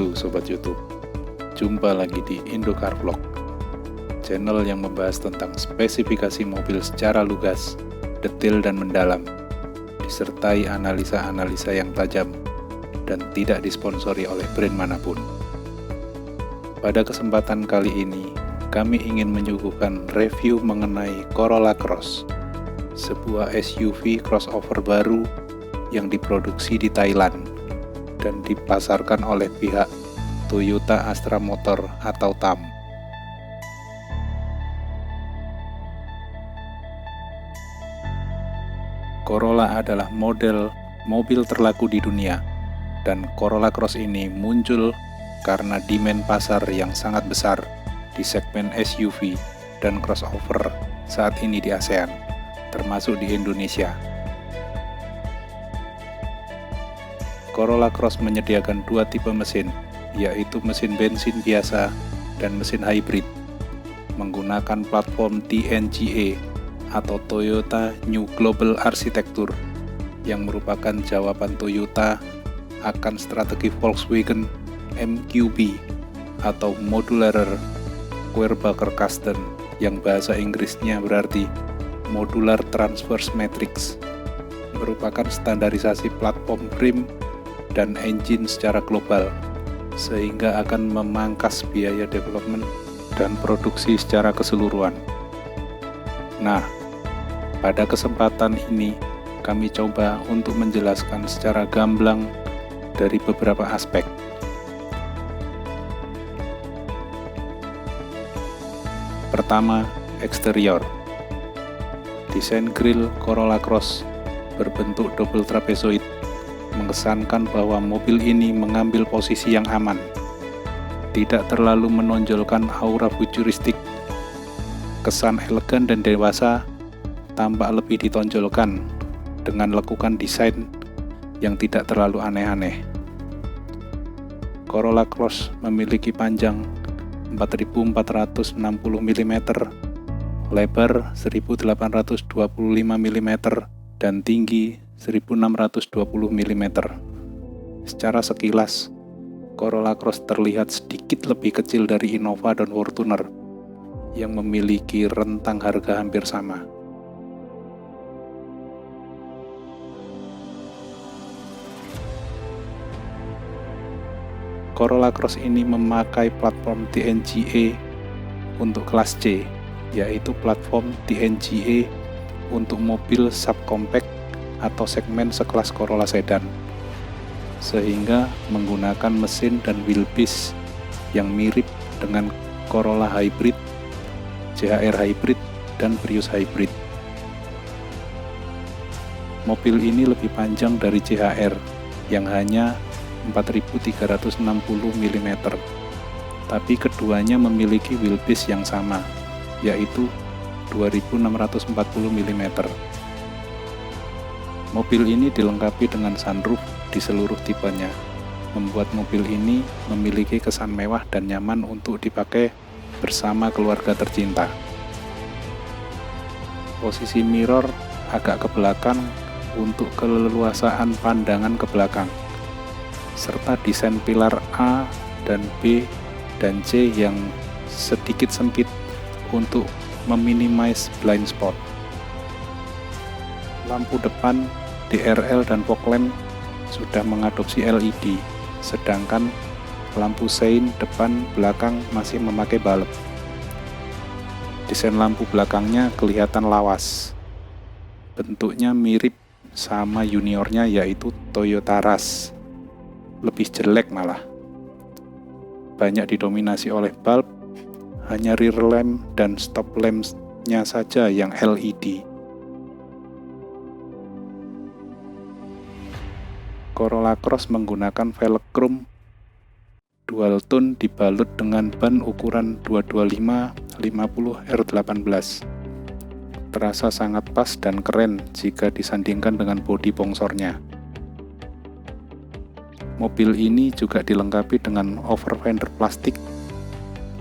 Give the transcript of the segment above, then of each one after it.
Halo Sobat YouTube, jumpa lagi di Indokar Vlog, channel yang membahas tentang spesifikasi mobil secara lugas, detail dan mendalam, disertai analisa-analisa yang tajam dan tidak disponsori oleh brand manapun. Pada kesempatan kali ini, kami ingin menyuguhkan review mengenai Corolla Cross, sebuah SUV crossover baru yang diproduksi di Thailand dan dipasarkan oleh pihak Toyota Astra Motor atau TAM. Corolla adalah model mobil terlaku di dunia, dan Corolla Cross ini muncul karena demand pasar yang sangat besar di segmen SUV dan crossover saat ini di ASEAN, termasuk di Indonesia. Corolla Cross menyediakan dua tipe mesin, yaitu mesin bensin biasa dan mesin hybrid, menggunakan platform TNGA atau Toyota New Global Architecture, yang merupakan jawaban Toyota akan strategi Volkswagen MQB atau Modular Querbagger Custom, yang bahasa Inggrisnya berarti Modular Transverse Matrix, merupakan standarisasi platform frame dan engine secara global, sehingga akan memangkas biaya development dan produksi secara keseluruhan. Nah, pada kesempatan ini kami coba untuk menjelaskan secara gamblang dari beberapa aspek. Pertama, eksterior. Desain grill Corolla Cross berbentuk double trapezoid mengesankan bahwa mobil ini mengambil posisi yang aman, tidak terlalu menonjolkan aura futuristik. Kesan elegan dan dewasa tampak lebih ditonjolkan dengan lekukan desain yang tidak terlalu aneh-aneh. Corolla Cross memiliki panjang 4.460 mm, lebar 1.825 mm, dan tinggi 1620 mm. Secara sekilas, Corolla Cross terlihat sedikit lebih kecil dari Innova dan Fortuner yang memiliki rentang harga hampir sama. Corolla Cross ini memakai platform TNGA untuk kelas C, yaitu platform TNGA untuk mobil subcompact atau segmen sekelas Corolla sedan, sehingga menggunakan mesin dan wheelbase yang mirip dengan Corolla Hybrid, CHR Hybrid, dan Prius Hybrid. Mobil ini lebih panjang dari CHR yang hanya 4.360 mm, tapi keduanya memiliki wheelbase yang sama, yaitu 2.640 mm. Mobil ini dilengkapi dengan sunroof di seluruh tipenya, membuat mobil ini memiliki kesan mewah dan nyaman untuk dipakai bersama keluarga tercinta. Posisi mirror agak ke belakang untuk keleluasaan pandangan ke belakang, serta desain pilar A dan B dan C yang sedikit sempit untuk meminimais blind spot. Lampu depan, DRL dan fog lamp sudah mengadopsi LED, sedangkan lampu sein depan belakang masih memakai balep. Desain lampu belakangnya kelihatan lawas. Bentuknya mirip sama juniornya, yaitu Toyota Rush. Lebih jelek malah. Banyak didominasi oleh bulb, hanya rear lamp dan stop lamp-nya saja yang LED. Corolla Cross menggunakan velg chrome dual tone dibalut dengan ban ukuran 225/50 R18. Terasa sangat pas dan keren jika disandingkan dengan bodi bongsornya. Mobil ini juga dilengkapi dengan overfender plastik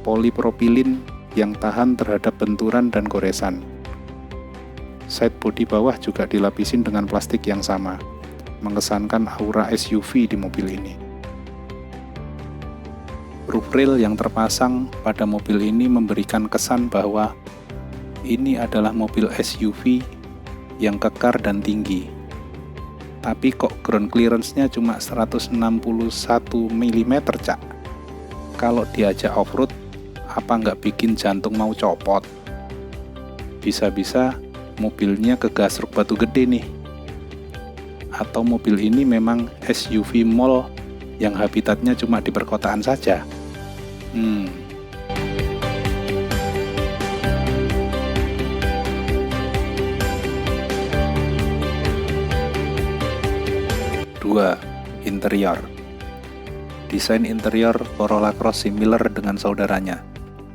polipropilin yang tahan terhadap benturan dan goresan. Side bodi bawah juga dilapisin dengan plastik yang sama, mengesankan aura SUV di mobil ini. Waterproof rail yang terpasang pada mobil ini memberikan kesan bahwa ini adalah mobil SUV yang kekar dan tinggi. Tapi kok ground clearance-nya cuma 161 mm, Cak? Kalau diajak off-road, apa nggak bikin jantung mau copot? Bisa-bisa mobilnya kegasruk batu gede nih. Atau mobil ini memang SUV mall yang habitatnya cuma di perkotaan saja? Dua, interior. Desain interior Corolla Cross similar dengan saudaranya,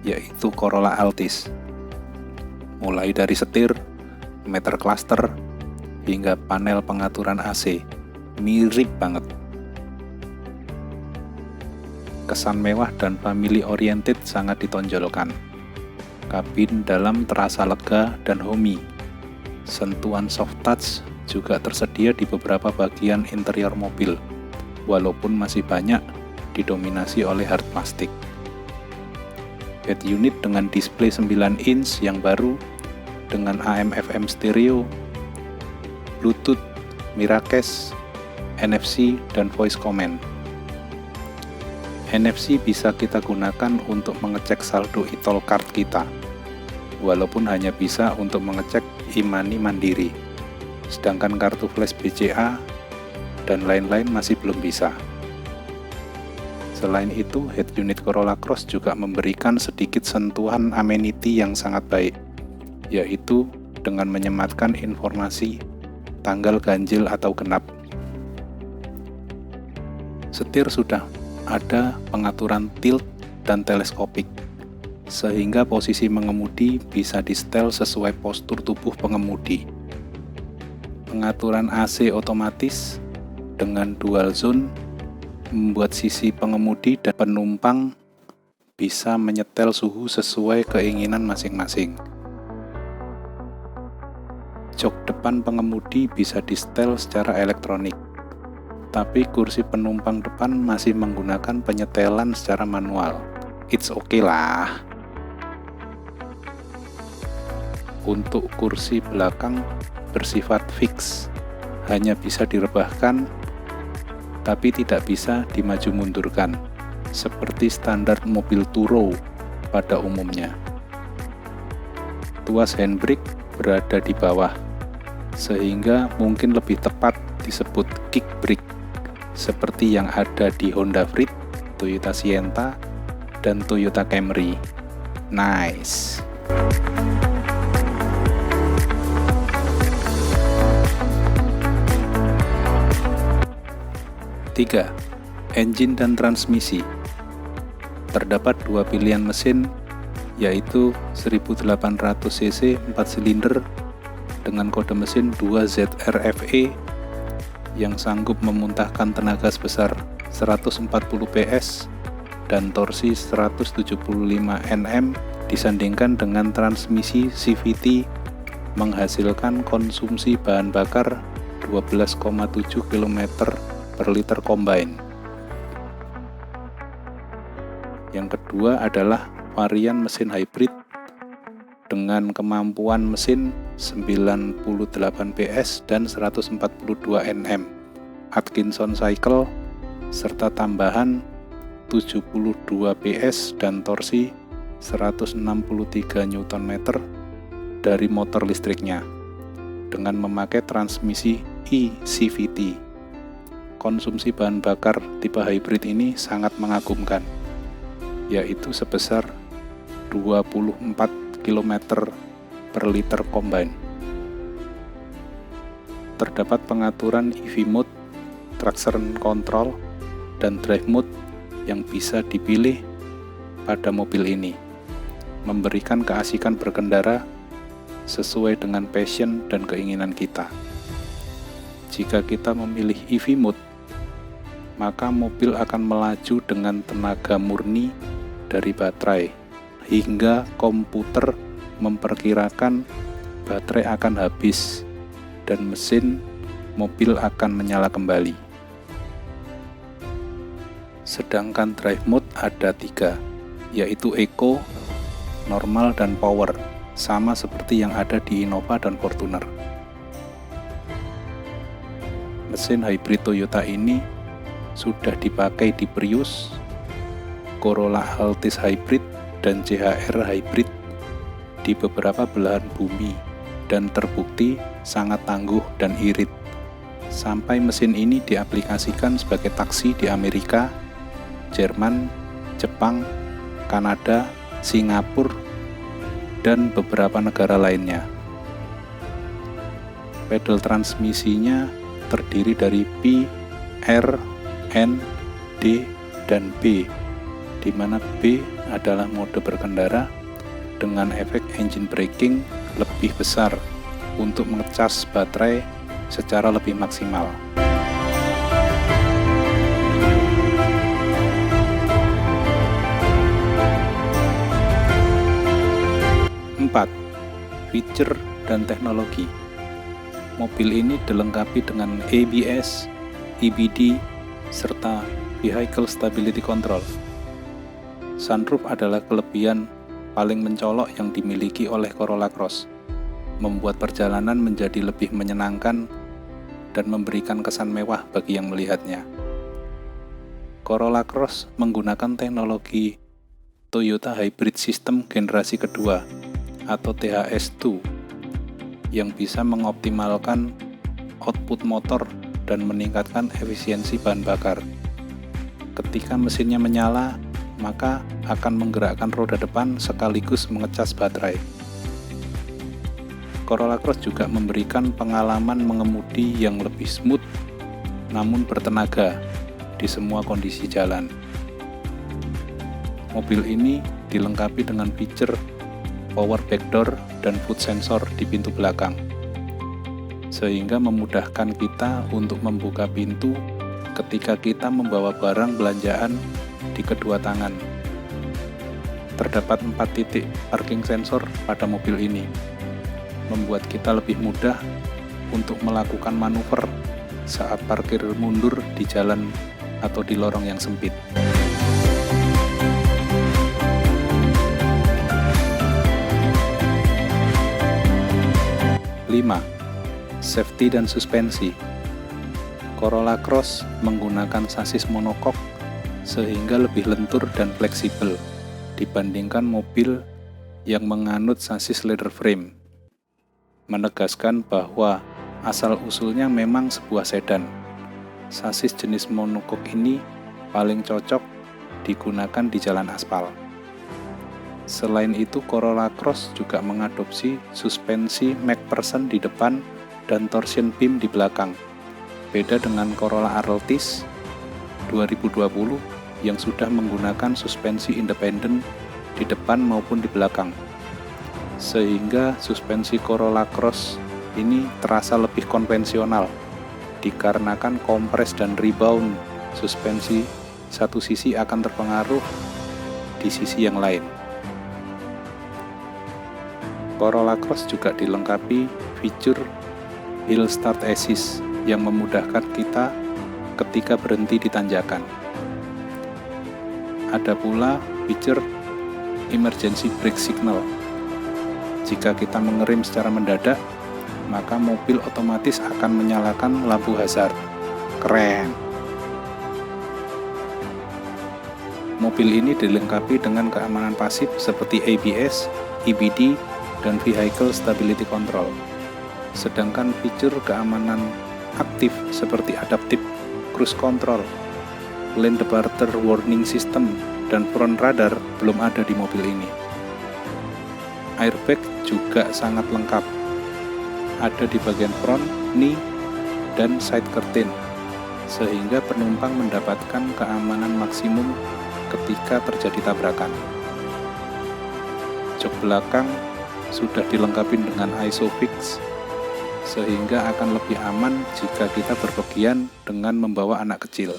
yaitu Corolla Altis. Mulai dari setir, meter cluster, hingga panel pengaturan AC, mirip banget. Kesan mewah dan family oriented sangat ditonjolkan. Kabin dalam terasa lega dan homey. Sentuhan soft touch juga tersedia di beberapa bagian interior mobil, walaupun masih banyak didominasi oleh hard plastik. Head unit dengan display 9 inch yang baru, dengan AM/FM stereo, Bluetooth, Miracast, NFC, dan voice command. NFC bisa kita gunakan untuk mengecek saldo e-tol card kita, walaupun hanya bisa untuk mengecek e-money mandiri, sedangkan kartu flash BCA dan lain-lain masih belum bisa. Selain itu, head unit Corolla Cross juga memberikan sedikit sentuhan amenity yang sangat baik, yaitu dengan menyematkan informasi tanggal ganjil atau genap. Setir sudah ada pengaturan tilt dan teleskopik, sehingga posisi mengemudi bisa di-setel sesuai postur tubuh pengemudi. Pengaturan AC otomatis dengan dual zone membuat sisi pengemudi dan penumpang bisa menyetel suhu sesuai keinginan masing-masing. Jok depan pengemudi bisa di-setel secara elektronik, tapi kursi penumpang depan masih menggunakan penyetelan secara manual. It's okay lah. Untuk kursi belakang bersifat fix, hanya bisa direbahkan, tapi tidak bisa dimaju mundurkan, seperti standar mobil Turo pada umumnya. Tuas handbrake berada di bawah, sehingga mungkin lebih tepat disebut kick brake, seperti yang ada di Honda Freed, Toyota Sienta, dan Toyota Camry. Nice. Tiga, engine dan transmisi. Terdapat dua pilihan mesin, yaitu 1800 cc 4 silinder dengan kode mesin 2ZRFE yang sanggup memuntahkan tenaga sebesar 140 PS dan torsi 175 Nm, disandingkan dengan transmisi CVT menghasilkan konsumsi bahan bakar 12,7 km per liter combine. Yang kedua adalah varian mesin hybrid dengan kemampuan mesin 98 PS dan 142 Nm, Atkinson cycle, serta tambahan 72 PS dan torsi 163 Nm dari motor listriknya, dengan memakai transmisi e-CVT. Konsumsi bahan bakar tipe hybrid ini sangat mengagumkan, yaitu sebesar 24 km per liter combine. Terdapat pengaturan EV mode, traction control, dan drive mode yang bisa dipilih pada mobil ini, memberikan keasikan berkendara sesuai dengan passion dan keinginan kita. Jika kita memilih EV mode, maka mobil akan melaju dengan tenaga murni dari baterai, hingga komputer memperkirakan baterai akan habis dan mesin mobil akan menyala kembali. Sedangkan drive mode ada 3, yaitu Eco, Normal, dan Power, sama seperti yang ada di Innova dan Fortuner. Mesin hybrid Toyota ini sudah dipakai di Prius, Corolla Altis Hybrid, dan CHR Hybrid di beberapa belahan bumi, dan terbukti sangat tangguh dan irit. Sampai mesin ini diaplikasikan sebagai taksi di Amerika, Jerman, Jepang, Kanada, Singapura, dan beberapa negara lainnya. Pedal transmisinya terdiri dari P, R, N, D, dan B, di mana B adalah mode berkendara dengan efek engine braking lebih besar untuk mengecas baterai secara lebih maksimal. 4. Fitur dan teknologi. Mobil ini dilengkapi dengan ABS, EBD, serta Vehicle Stability Control. Sunroof adalah kelebihan paling mencolok yang dimiliki oleh Corolla Cross, membuat perjalanan menjadi lebih menyenangkan dan memberikan kesan mewah bagi yang melihatnya. Corolla Cross menggunakan teknologi Toyota Hybrid System generasi kedua atau THS2 yang bisa mengoptimalkan output motor dan meningkatkan efisiensi bahan bakar. Ketika mesinnya menyala, maka akan menggerakkan roda depan sekaligus mengecas baterai. Corolla Cross juga memberikan pengalaman mengemudi yang lebih smooth namun bertenaga di semua kondisi jalan. Mobil ini dilengkapi dengan fitur power backdoor dan foot sensor di pintu belakang, sehingga memudahkan kita untuk membuka pintu ketika kita membawa barang belanjaan di kedua tangan. Terdapat 4 titik parking sensor pada mobil ini, membuat kita lebih mudah untuk melakukan manuver saat parkir mundur di jalan atau di lorong yang sempit. 5. Safety dan suspensi. Corolla Cross menggunakan sasis monokok sehingga lebih lentur dan fleksibel dibandingkan mobil yang menganut sasis leather frame, menegaskan bahwa asal-usulnya memang sebuah sedan. Sasis jenis monokok ini paling cocok digunakan di jalan aspal. Selain itu, Corolla Cross juga mengadopsi suspensi McPherson di depan dan torsion beam di belakang. Beda dengan Corolla Altis 2020 yang sudah menggunakan suspensi independen di depan maupun di belakang. Sehingga suspensi Corolla Cross ini terasa lebih konvensional dikarenakan kompres dan rebound suspensi satu sisi akan terpengaruh di sisi yang lain. Corolla Cross juga dilengkapi fitur Hill Start Assist yang memudahkan kita ketika berhenti di tanjakan. Ada pula fitur Emergency Brake Signal. Jika kita mengerem secara mendadak, maka mobil otomatis akan menyalakan lampu hazard. Keren! Mobil ini dilengkapi dengan keamanan pasif seperti ABS, EBD, dan Vehicle Stability Control. Sedangkan fitur keamanan aktif seperti Adaptive Cruise Control, Lane Departure Warning System, dan Front Radar belum ada di mobil ini. Airbag juga sangat lengkap. Ada di bagian front, knee, dan side curtain, sehingga penumpang mendapatkan keamanan maksimum ketika terjadi tabrakan. Jok belakang sudah dilengkapi dengan ISOFIX, sehingga akan lebih aman jika kita berpergian dengan membawa anak kecil.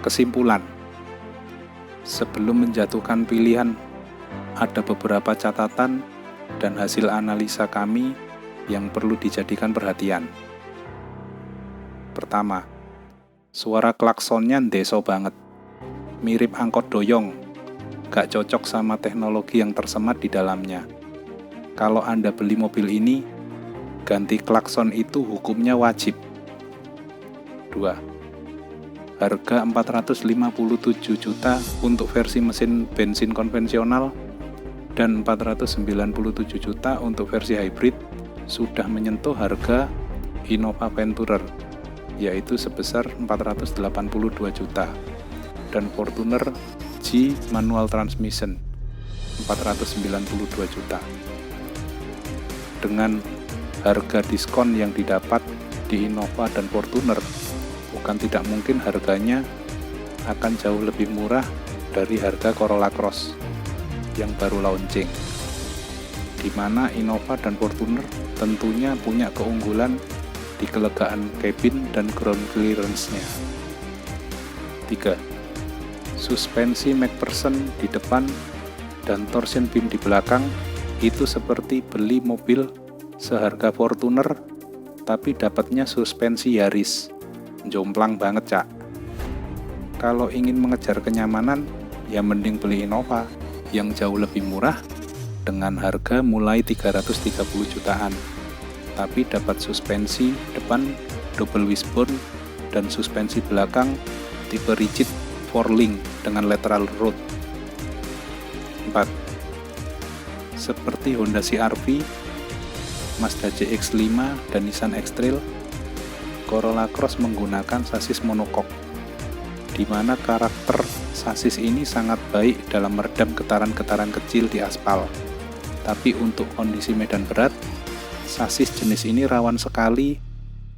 Kesimpulan. Sebelum menjatuhkan pilihan, ada beberapa catatan dan hasil analisa kami yang perlu dijadikan perhatian. Pertama, suara klaksonnya ndeso banget, mirip angkot doyong, gak cocok sama teknologi yang tersemat di dalamnya. Kalau Anda beli mobil ini, ganti klakson itu hukumnya wajib. 2. Harga 457 juta untuk versi mesin bensin konvensional dan 497 juta untuk versi hybrid sudah menyentuh harga Innova Venturer, yaitu sebesar 482 juta, dan Fortuner G manual transmission 492 juta. Dengan harga diskon yang didapat di Innova dan Fortuner, bukan tidak mungkin harganya akan jauh lebih murah dari harga Corolla Cross yang baru launching, di mana Innova dan Fortuner tentunya punya keunggulan di kelegaan kabin dan ground clearance-nya. 3. Suspensi McPherson di depan dan torsion beam di belakang itu seperti beli mobil seharga Fortuner tapi dapatnya suspensi Yaris. Jomplang banget, Cak. Kalau ingin mengejar kenyamanan, ya mending beli Innova yang jauh lebih murah dengan harga mulai 330 jutaan. Tapi dapat suspensi depan double wishbone dan suspensi belakang tipe rigid 4-link dengan lateral road. 4. Seperti Honda CR-V, Mazda CX-5 dan Nissan X-Trail, Corolla Cross menggunakan sasis monocoque, di mana karakter sasis ini sangat baik dalam meredam getaran-getaran kecil di aspal. Tapi untuk kondisi medan berat, sasis jenis ini rawan sekali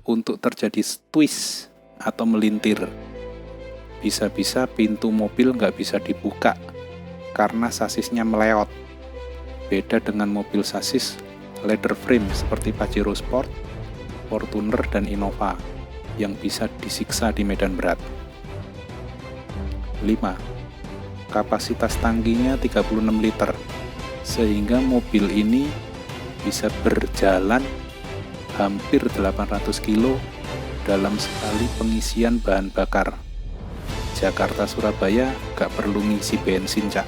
untuk terjadi twist atau melintir. Bisa-bisa pintu mobil nggak bisa dibuka karena sasisnya meleot. Beda dengan mobil sasis leather frame seperti Pajero Sport, Fortuner, dan Innova yang bisa disiksa di medan berat. 5. Kapasitas tangkinya 36 liter, sehingga mobil ini bisa berjalan hampir 800 kilo dalam sekali pengisian bahan bakar. Jakarta-Surabaya gak perlu ngisi bensin, Cak.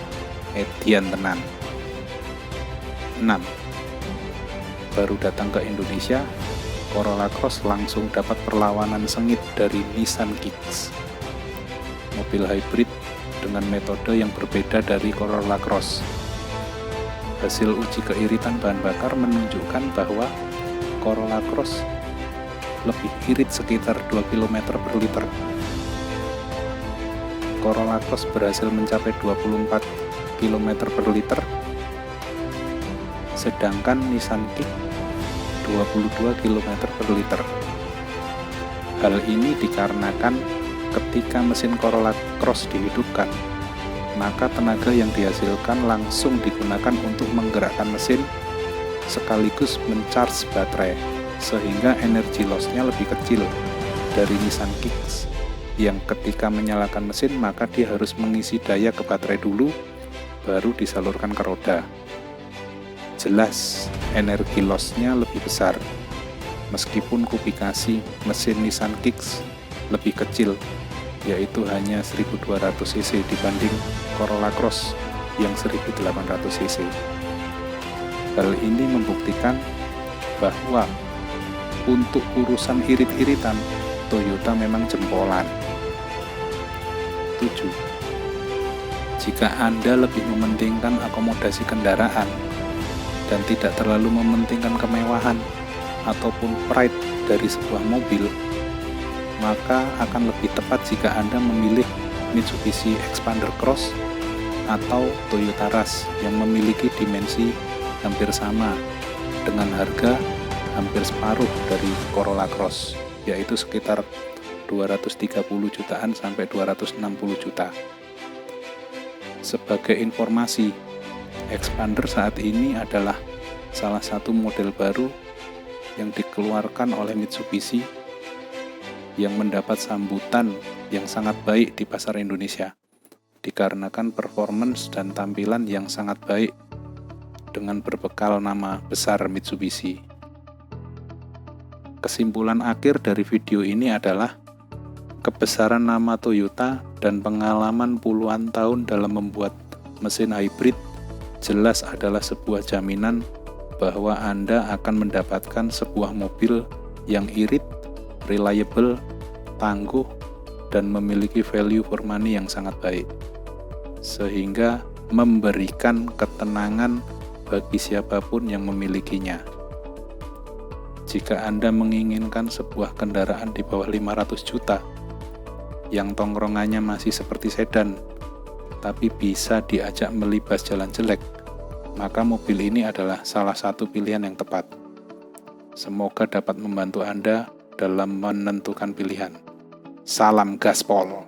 Edian tenan. 6. Baru datang ke Indonesia, Corolla Cross langsung dapat perlawanan sengit dari Nissan Kicks, mobil hybrid dengan metode yang berbeda dari Corolla Cross. Hasil uji keiritan bahan bakar menunjukkan bahwa Corolla Cross lebih irit sekitar 2 km per liter. Corolla Cross berhasil mencapai 24 km per liter, sedangkan Nissan Kicks 22 km per liter. Hal ini dikarenakan ketika mesin Corolla Cross dihidupkan, maka tenaga yang dihasilkan langsung digunakan untuk menggerakkan mesin sekaligus mencharge baterai, sehingga energi loss-nya lebih kecil dari Nissan Kicks yang ketika menyalakan mesin maka dia harus mengisi daya ke baterai dulu baru disalurkan ke roda. Jelas energi loss-nya lebih besar, meskipun kubikasi mesin Nissan Kicks lebih kecil, yaitu hanya 1200 cc dibanding Corolla Cross yang 1800 cc. Hal ini membuktikan bahwa untuk urusan irit-iritan, Toyota memang jempolan. 7. Jika Anda lebih mementingkan akomodasi kendaraan dan tidak terlalu mementingkan kemewahan ataupun pride dari sebuah mobil, maka akan lebih tepat jika Anda memilih Mitsubishi Xpander Cross atau Toyota Rush yang memiliki dimensi hampir sama dengan harga hampir separuh dari Corolla Cross, yaitu sekitar 230 jutaan sampai 260 juta. Sebagai informasi, Xpander saat ini adalah salah satu model baru yang dikeluarkan oleh Mitsubishi yang mendapat sambutan yang sangat baik di pasar Indonesia dikarenakan performance dan tampilan yang sangat baik dengan berbekal nama besar Mitsubishi. kesimpulan akhir dari video ini adalah kebesaran nama Toyota dan pengalaman puluhan tahun dalam membuat mesin hybrid jelas adalah sebuah jaminan bahwa Anda akan mendapatkan sebuah mobil yang irit, reliable, tangguh, dan memiliki value for money yang sangat baik, sehingga memberikan ketenangan bagi siapapun yang memilikinya. Jika Anda menginginkan sebuah kendaraan di bawah 500 juta, yang tongkrongannya masih seperti sedan, tapi bisa diajak melibas jalan jelek, maka mobil ini adalah salah satu pilihan yang tepat. Semoga dapat membantu Anda dalam menentukan pilihan. Salam gaspol.